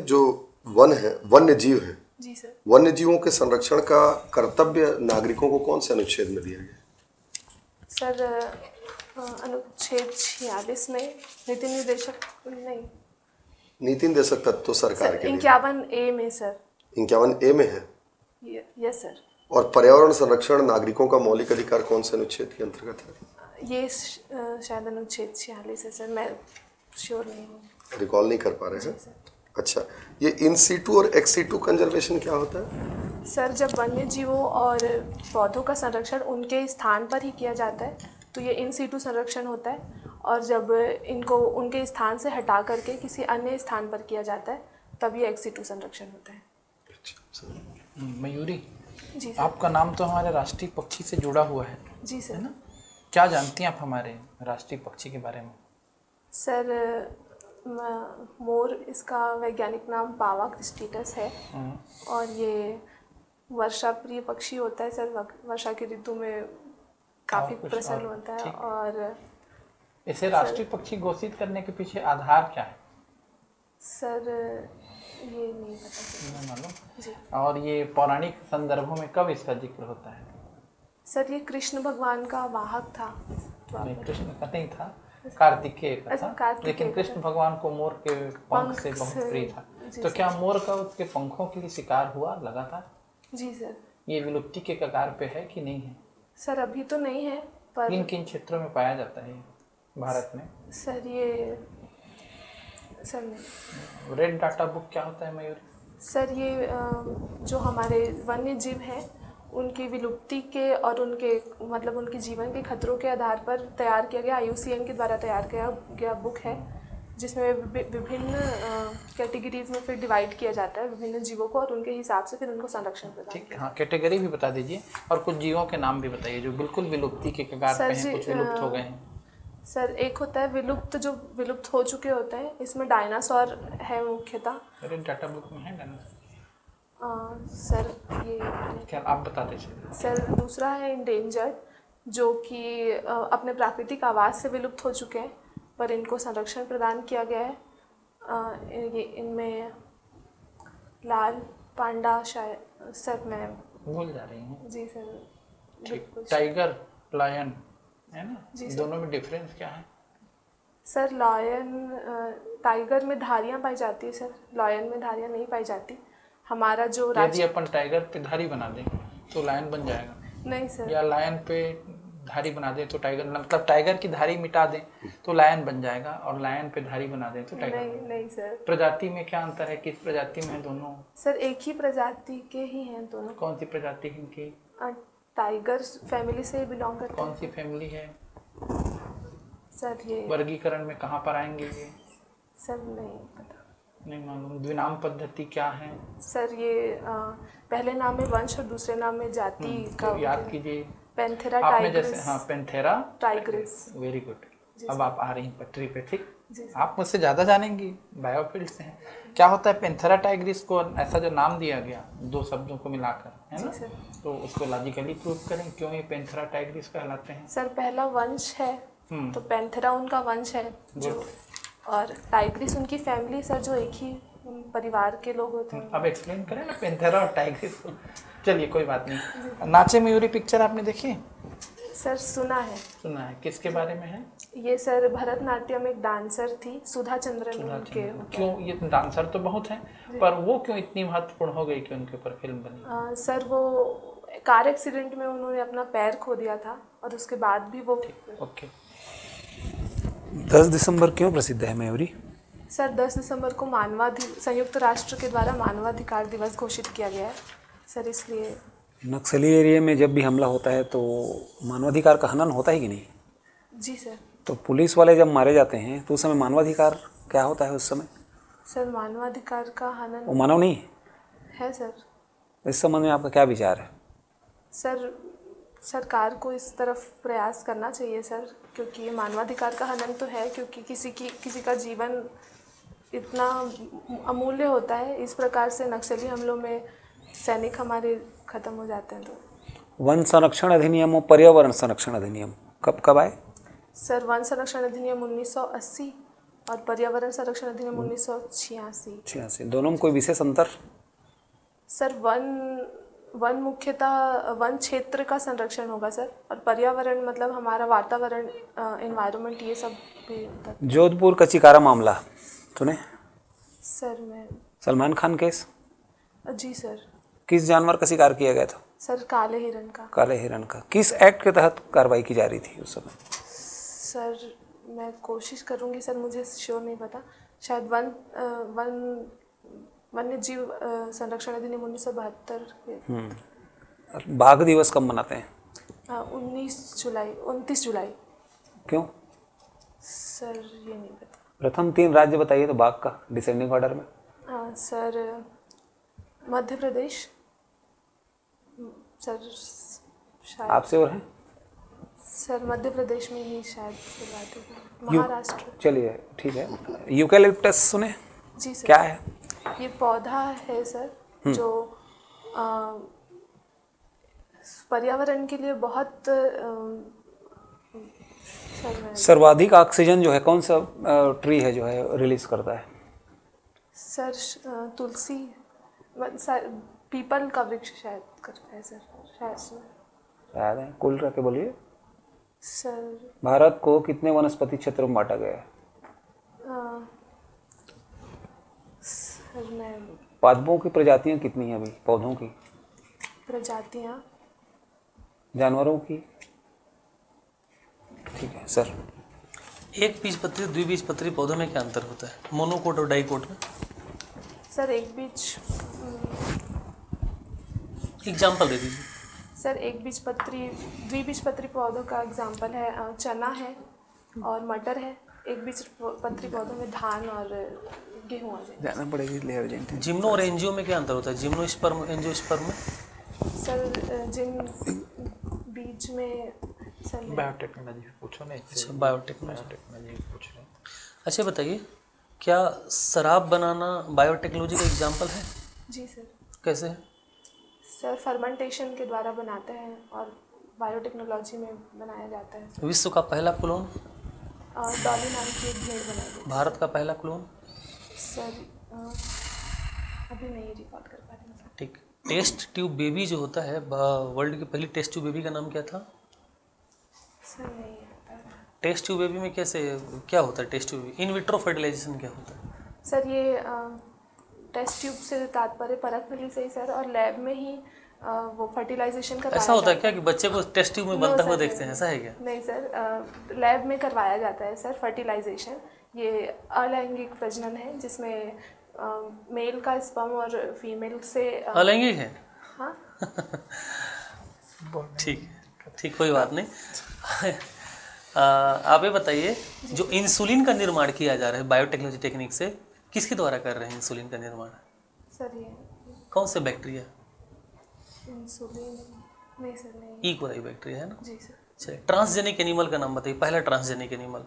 जो वन है, वन्य जीव है, जी सर। वन्य जीवों के संरक्षण का कर्तव्य नागरिकों को कौन से अनुच्छेद में दिया गया? सर अनुच्छेद 46 में नीति निर्देशक नहीं, नीति निर्देशक तत्व तो सरकार के लिए 51A में सर। 51A में है। Yes sir. और पर्यावरण संरक्षण नागरिकों का मौलिक अधिकार कौन से अनुच्छेद के अंतर्गत है? ये शायद अनुच्छेद 46 है सर, मैं श्योर नहीं हूँ, रिकॉल नहीं कर पा रहे हैं। अच्छा, ये इन सीटू और एक्स सीटू कंजर्वेशन क्या होता है? सर जब वन्य जीवों और पौधों का संरक्षण उनके स्थान पर ही किया जाता है तो ये इन सीटू संरक्षण होता है, और जब इनको उनके स्थान से हटा करके किसी अन्य स्थान पर किया जाता है तब ये एक्स सीटू संरक्षण होता है। मयूरी जी सर। आपका नाम तो हमारे राष्ट्रीय पक्षी से जुड़ा हुआ है। जी सर। है ना? क्या जानती हैं आप हमारे राष्ट्रीय पक्षी के बारे में? सर मोर, इसका वैज्ञानिक नाम पावा क्रिस्टिटस है और ये वर्षा प्रिय पक्षी होता है सर, वर्षा की ऋतु में काफ़ी प्रसन्न होता है। और इसे राष्ट्रीय पक्षी घोषित करने के पीछे आधार क्या है? सर ये नहीं पता सर। नहीं मालूम जी। और ये पौराणिक संदर्भों में कब इसका जिक्र होता है? सर ये कृष्ण भगवान का वाहक था। नहीं, कृष्ण का नहीं था, कार्तिकेय का था, लेकिन कृष्ण भगवान को मोर के पंख से बहुत प्रिय था। तो क्या मोर का उसके पंखों के लिए शिकार हुआ लगातार? जी सर। ये विलुप्ति के कगार पे है कि नहीं है? सर अभी तो नहीं है, पर किन किन क्षेत्रों में पाया जाता है भारत में? सर ये सर नहीं। रेड डाटा बुक क्या होता है मयूर? सर ये जो हमारे वन्य जीव हैं उनकी विलुप्ति के और उनके मतलब उनके जीवन के खतरों के आधार पर तैयार किया गया, IUCN के द्वारा तैयार किया गया बुक है, जिसमें विभिन्न कैटेगरीज में फिर डिवाइड किया जाता है विभिन्न जीवों को और उनके हिसाब से फिर उनको संरक्षण प्रदान ठीक, किया। हाँ, कैटेगरी भी बता दीजिए और कुछ जीवों के नाम भी बताइए जो बिल्कुल विलुप्ति के कगार पे हैं, कुछ विलुप्त हो गए हैं। सर एक होता है विलुप्त, जो विलुप्त हो चुके होते हैं, इसमें डायनासोर है मुख्यतः। अरे डाटा बुक में है डायनासोर? सर ये क्या आप बता दीजिए। सर दूसरा है इंडेंजर्ड, जो कि अपने प्राकृतिक आवास से विलुप्त हो चुके हैं पर इनको संरक्षण प्रदान किया गया है। ये इनमें लाल पांडा, शायद सर मैं भूल जा रही हूँ। जी सर बिल्कुल। टाइगर, लायन है ना? जी सर। दोनों में डिफरेंस क्या है? सर लायन, टाइगर में धारियाँ पाई जाती है सर, लायन में धारियाँ नहीं पाई जाती। हमारा जो यदि अपन टाइगर पे धारी बना दें तो लायन बन जाएगा? नहीं सर। या लायन पे धारी बना दें तो टाइगर, मतलब टाइगर की धारी मिटा दें तो लायन बन जाएगा और लायन पे धारी बना दें तो टाइगर? नहीं सर। प्रजाति में क्या अंतर है? किस प्रजाति में है दोनों? सर एक ही प्रजाति के ही हैं दोनों। कौन सी प्रजाति है इनकी? टाइगर फैमिली से बिलोंग करते हैं। कौन सी फैमिली है सर? ये वर्गीकरण में कहाँ पर आएंगे ये? सर नहीं पता। नहीं मालूम। द्विनाम पद्धति क्या है? सर ये पहले नाम में वंश और दूसरे नाम में जाति का तो याद कीजिए। पैंथेरा आपने टाइग्रिस। जैसे, हाँ, पैंथेरा टाइग्रिस। Very good. अब आप आ रही हैं पटरी पे। ठीक, जी आप मुझसे ज़्यादा जानेंगी, बायोफील्ड से हैं। क्या होता है पैंथेरा टाइग्रिस को ऐसा जो नाम दिया गया दो शब्दों को मिलाकर, है ना? सर। तो उसको लॉजिकली प्रूव करें क्यों ये पैंथेरा टाइग्रिस कहलाते हैं? सर पहला वंश है तो पैंथेरा उनका वंश है जो, और टाइग्रिस उनकी फैमिली सर, जो एक ही परिवार के लोग होते हैं। अब एक्सप्लेन करें ना पैंथेरा और टाइग्रिस को। चलिए कोई बात नहीं। नाचे मयूरी पिक्चर आपने देखी? सर सुना है। सुना है। किसके बारे में है ये? सर भरतनाट्यम एक डांसर थी, सुधा चंद्रन उनके। क्यों? ये डांसर तो बहुत हैं, पर वो क्यों इतनी महत्वपूर्ण हो गई कि उनके ऊपर फिल्म बनी? सर वो कार एक्सीडेंट में उन्होंने अपना पैर खो दिया था और उसके बाद भी वो। ओके। 10 दिसंबर क्यों प्रसिद्ध है मयूरी? सर 10 दिसंबर को संयुक्त राष्ट्र के द्वारा मानवाधिकार दिवस घोषित किया गया है सर, इसलिए। नक्सली एरिया में जब भी हमला होता है तो मानवाधिकार का हनन होता है कि नहीं? जी सर। तो पुलिस वाले जब मारे जाते हैं तो उस समय मानवाधिकार क्या होता है उस समय? सर मानवाधिकार का हनन वो मानव नहीं है सर। इस संबंध में आपका क्या विचार है? सर सरकार को इस तरफ प्रयास करना चाहिए सर, क्योंकि ये मानवाधिकार का हनन तो है, क्योंकि किसी का जीवन इतना अमूल्य होता है। इस प्रकार से नक्सली हमलों में सैनिक हमारे ख़त्म हो जाते हैं। तो वन संरक्षण अधिनियम और पर्यावरण संरक्षण अधिनियम कब कब आए? सर वन संरक्षण अधिनियम 1980 और पर्यावरण संरक्षण अधिनियम 1986। 86। दोनों में कोई विशेष अंतर? सर वन मुख्यतः वन क्षेत्र का संरक्षण होगा सर, और पर्यावरण मतलब हमारा वातावरण, एनवायरनमेंट, ये सब भी होता है। जोधपुर का चिकारा मामला सुने? सर मैं सलमान खान केस? जी सर। किस जानवर का शिकार किया गया था? सर काले हिरण का। काले हिरण का। किस एक्ट के तहत कार्रवाई की जा रही थी उस समय? सर मैं कोशिश करूंगी सर, मुझे श्योर नहीं पता। शायद वन्य जीव संरक्षण अधिनियम 1972। बाघ दिवस कब मनाते हैं? 29 जुलाई। क्यों? सर ये नहीं पता। प्रथम 3 राज्य बताइए तो बाघ का, डिसेंडिंग ऑर्डर में। सर मध्य प्रदेश सर, शायद आपसे और हैं? सर मध्य प्रदेश में ही शायद से बात है। महाराष्ट्र। चलिए ठीक है। यूकैलिप्टस सुने? जी सर। क्या है? ये पौधा है सर जो पर्यावरण के लिए बहुत सर्वाधिक ऑक्सीजन जो है कौन सा ट्री है जो है रिलीज करता है? सर तुलसी, पीपल का वृक्ष शायद करता है सर, शायद है। कुल रख के बोलिए सर। भारत को कितने वनस्पति क्षेत्रों में बांटा गया है? सर मैं पादपों की प्रजातियां कितनी हैं अभी? पौधों की प्रजातियां? जानवरों की? ठीक है सर। एक बीजपत्री द्विबीजपत्री पौधों में क्या अंतर होता है, मोनोकोट और डाइकोट में? सर एक बीज एग्जाम्पल दे दीजिए। सर एक बीजपत्री द्विबीजपत्री पौधों का एग्जाम्पल है चना है और मटर है। एक बीजपत्री पौधों में धान और गेहूँ आ जाए। जाना पड़ेगी ले अर्जेंटीना। जिम्नो और एंजियो में क्या अंतर होता है, जिम्नोस्पर्म एंजियोस्पर्म में? सर जिन बीज में सर बायोटेक्नोलॉजी पूछो ना। अच्छा, बायोटेक्नोलॉजी पूछ रहे हैं। अच्छा बताइए, क्या शराब बनाना बायोटेक्नोलॉजी का एग्जाम्पल है? जी सर। कैसे है? सर फर्मेंटेशन के द्वारा बनाते हैं और बायोटेक्नोलॉजी में बनाया जाता है। विश्व का पहला क्लोन? डॉली नाम की एक भेड़ बनाई गई। भारत का पहला क्लोन? सर अभी नहीं रिकॉर्ड कर पा रही हूँ। ठीक। टेस्ट ट्यूब बेबी जो होता है, वर्ल्ड की पहली टेस्ट ट्यूब बेबी का नाम क्या था? सर नहीं आता। टेस्ट ट्यूब बेबी में कैसे क्या होता है? Test tube baby in vitro fertilisation क्या होता है? सर ये टेस्ट ट्यूब से तात्पर्य परख नली से ही सर, और लैब में ही वो फर्टिलाइजेशन करवाया ऐसा होता है जाता क्या कि बच्चे को टेस्ट ट्यूब में बनता हुआ देखते हैं, ऐसा है क्या? नहीं सर, लैब में करवाया जाता है सर फर्टिलाइजेशन। ये अलैंगिक प्रजनन है जिसमें मेल का स्पर्म और फीमेल से अलैंगिक है? हाँ। ठीक, कोई बात नहीं। आप ये बताइए, जो इंसुलिन का निर्माण किया जा रहा है बायोटेक्नोलॉजी टेक्निक से, किसके द्वारा कर रहे हैं इंसुलिन का निर्माण? सर ये कौन से बैक्टीरिया? इंसुलिन नहीं सर, नहीं। ई कोलाई बैक्टीरिया है ना? जी सर। चलिए, ट्रांसजेनिक एनिमल का नाम बताइए, पहला ट्रांसजेनिक एनिमल।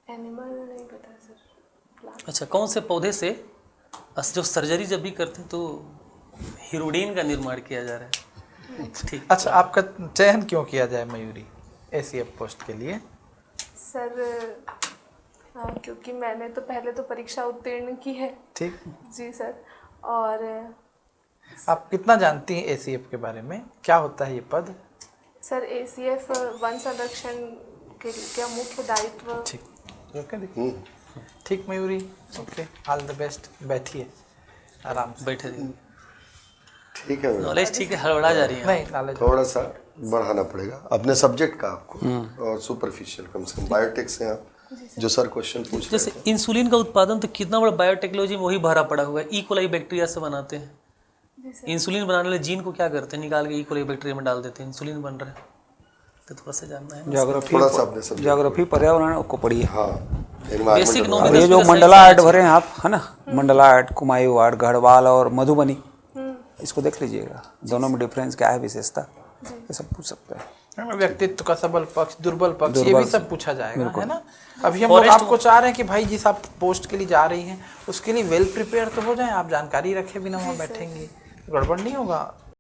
एनिमल नहीं पता सर। अच्छा, कौन से पौधे से जो सर्जरी जब भी करते हैं तो हीरोडीन का निर्माण किया जा रहा है? ठीक। अच्छा, आपका चयन क्यों किया जाए मयूरी एसीएफ पोस्ट के लिए? सर क्योंकि मैंने तो पहले तो परीक्षा उत्तीर्ण की है। ठीक। जी सर। और आप कितना जानती हैं एसीएफ के बारे में, क्या होता है ये पद? सर एसीएफ वन संरक्षण के क्या मुख्य दायित्व। ठीक, ओके देखिए। ठीक Mayuri, okay, all the best. बैठिए आराम से। बैठे ठीक है मैडम। नॉलेज ठीक है, हड़बड़ा जा रही है। नहीं, नॉलेज थोड़ा सा बढ़ाना पड़ेगा अपने सब्जेक्ट का आपको, और सुपरफिशियल कम से कम बायोटेक से आप जो सर क्वेश्चन पूछ रहे जैसे थे। इंसुलिन का उत्पादन तो कितना बड़ा बायोटेक्नोलॉजी में वही भरा पड़ा हुआ है, ई कोलाई बैक्टीरिया से बनाते हैं। इंसुलिन बनाने वाले जीन को क्या करते हैं, निकाल के ई कोलाई बैक्टीरिया में डाल देते हैं, इंसुलिन बन रहा है। तो थोड़ा सा जानना है। थोड़ा सा अपने सब्जेक्ट। ज्योग्राफी पर्यावरण को पढ़िए। हाँ, बेसिक environmental नॉलेज। और ये जो मंडला आर्ट भरे हैं आप, है ना, मंडला आर्ट, कुमायूं आर्ट, गढ़वाल और मधुबनी, इसको देख लीजिएगा, दोनों में डिफरेंस क्या है, विशेषता, ये सब पूछ सकते हैं। व्यक्तित्व का सबल पक्ष, दुर्बल पक्ष, ये भी सब पूछा जाएगा, है ना। अभी हम लोग आपको चाह रहे हैं कि भाई जिस आप पोस्ट के लिए जा रही हैं उसके लिए वेल प्रिपेयर तो हो जाए, आप जानकारी रखे बिना वहाँ बैठेंगे, गड़बड़ नहीं होगा।